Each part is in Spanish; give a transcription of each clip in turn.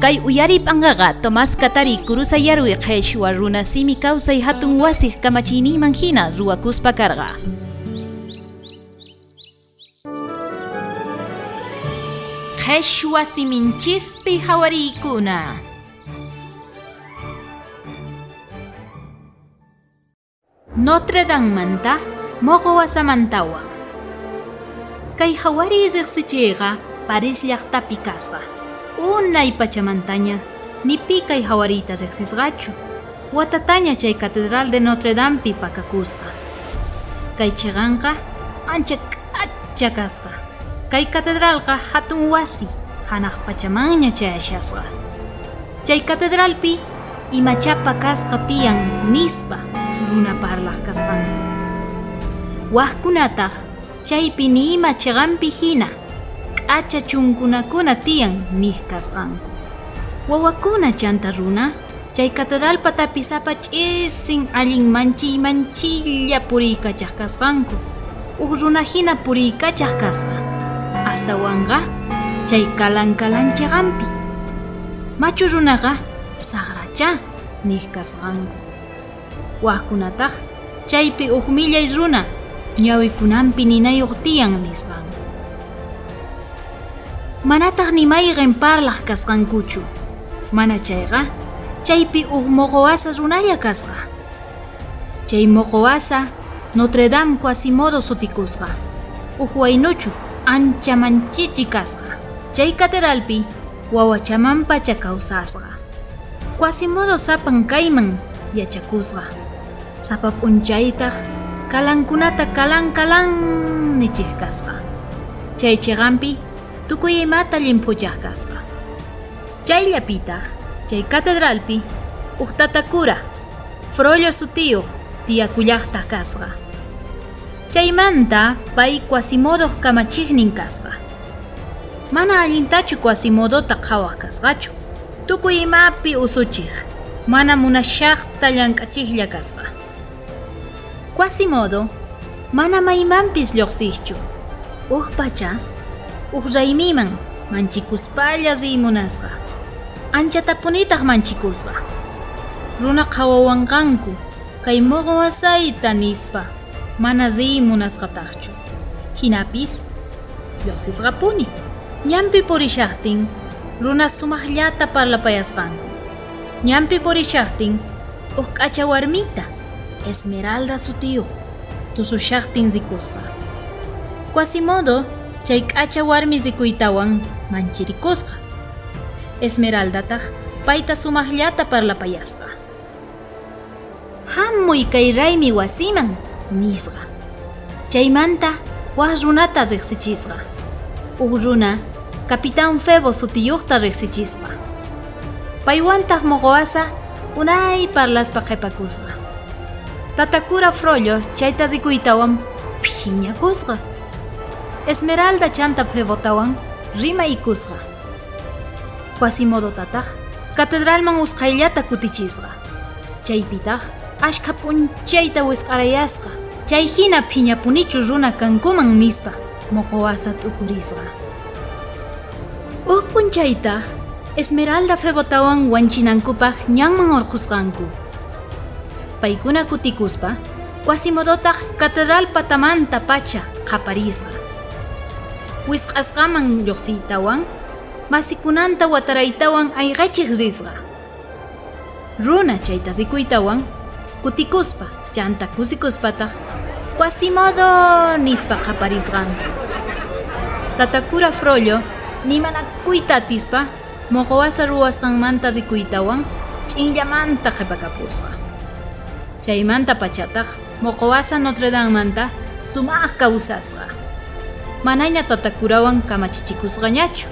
Kay uyarip angaga Tomás Katari kurusayarwi qheshwa runa simi kawsay hatun wasih kamachiniman hina ruwakuspa karqa. Qheshwa siminchispi hawarikuna. Notre Dame manta moqowasamantawa. Kay hawari zirsichega Paris llaqtapi kasqa. Unay pachamantaña nipi kay hawarita riqsisqachu. Watataña chay Catedral de Notre Damepi pakakusqa. Kay chiqanqa ancha k'acha kasqa. Kay catedralqa hatun wasi hanaq pachamanña chayashasqa. Chay catedralpi imachapa kasqa tiyan nispa runa parlaq kasqanku. Waqkunataq chaypi nima chiqanpi hina k'acha chunkunakuna tiyan nih kasqanku. Wawakuna chanta runa chay catedral patapisapa ch'isin allin manchilla puriykachaq kasqanku. Runa hina puriykachaq kasqa. Astawanqa chay kalan chiqanpi. Machu runaqa sagracha nih kasqanku. Waqkunataq chaypi millay runa ñawikunanpi ninayuq tiyan nisqanku. Manataq nimayqin parlaq kasqankuchu. Mana chayqa chaypi moqowasa runalla kasqa. Chay moqowasa Notre Dame Quasimodo sutikusqa. Waynuchu ancha manchichi kasqa. Chay catedralpi wawachamanpacha kawsasqa. Quasimodo sapan kayman yachakusqa. Sapa p'unchaytaq kalankunata kalan nichih kasqa. Chay chiqanpi tukuy imata limpuchaq kasqa. Chayllapitaq chay catedralpi tatakura Frollo sutiyuq tiyakullaqtaq kasqa. Chaymanta pay Quasimodo kamachiqnin kasqa. Mana allintachu Quasimodota qhawaq kasqachu. Tukuy imapi usuchiq. Mana munashaqta llank'achiqlla kasqa. Quasimodo mana maymanpis lluqsiychu. Pacha raymiman manchikuspalla munasqa. Anchata punitaq manchikusqa. Runa qhawawanqanku kay moqowasayta nispa mana munasqataqchu. Hinapis lluqsisqapuni. Ñampi purishaqtin runa sumaqllata parlapayasqanku. Ñampi purishaqtin k'acha warmita Esmeralda sutiyuq tusushaqtin zikusqa. Quasimodo chay k'acha warmi zikuytawan manchirikusqa. Esmeraldataq payta sumaqllata parlapayasqa. Hamuy kay raymi wasiman nisqa. Chaymanta waq runata riqsichisqa. Runa Capitán Febo sutiyuqta riqsichispa. Paywantaq moqowasa unay parlaspa qhipakusqa. Tatakura Frollo chayta rikuytawan phiñakusqa. Esmeralda chanta Febotawan rimaykusqa. Quasimodotataq catedralman usqayllata kutichisqa. Chaypitaq ashka p'unchayta wisq'arayasqa. Chay hina phiñapunichu runa kankuman nispa moqowasa t'ukurisqa. P'unchaytaq Esmeralda Febotawan wanchinankupaq ñanman urqusqanku. Paykuna kutikuspa Quasimodotaq catedral patamanta pacha qaparisqa. Wisq'asqaman lluqsiytawan masikunanta wataraytawan ayqachiq risqa. Runa chayta rikuytawan kutikuspa chanta kusikuspataq Quasimodo nispa qaparisqanku. Tatakura Frollo nimanakuyta atispa moqowasa ruwasqanmanta rikuytawan ch'inllamanta qhipakapusqa. Chaymanta pachataq moqowasa Notre Dame manta sumaq kawsasqa. Manaña tatakurawan kamachichikusqañachu.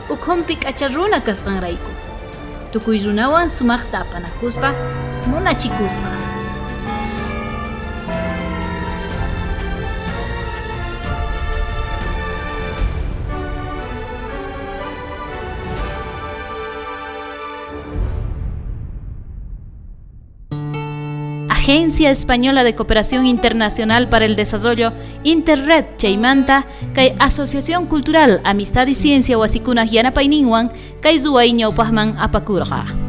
Ukhunpi k'acha runa kasqanrayku. Tukuy runawan sumaqta apanakuspa munachikusqa. Agencia Española de Cooperación Internacional para el Desarrollo Interred chaymanta kay Asociación Cultural Amistad y Ciencia Wasikunaj Yanapayninwan kay Zuway ñawpajman apakurqa.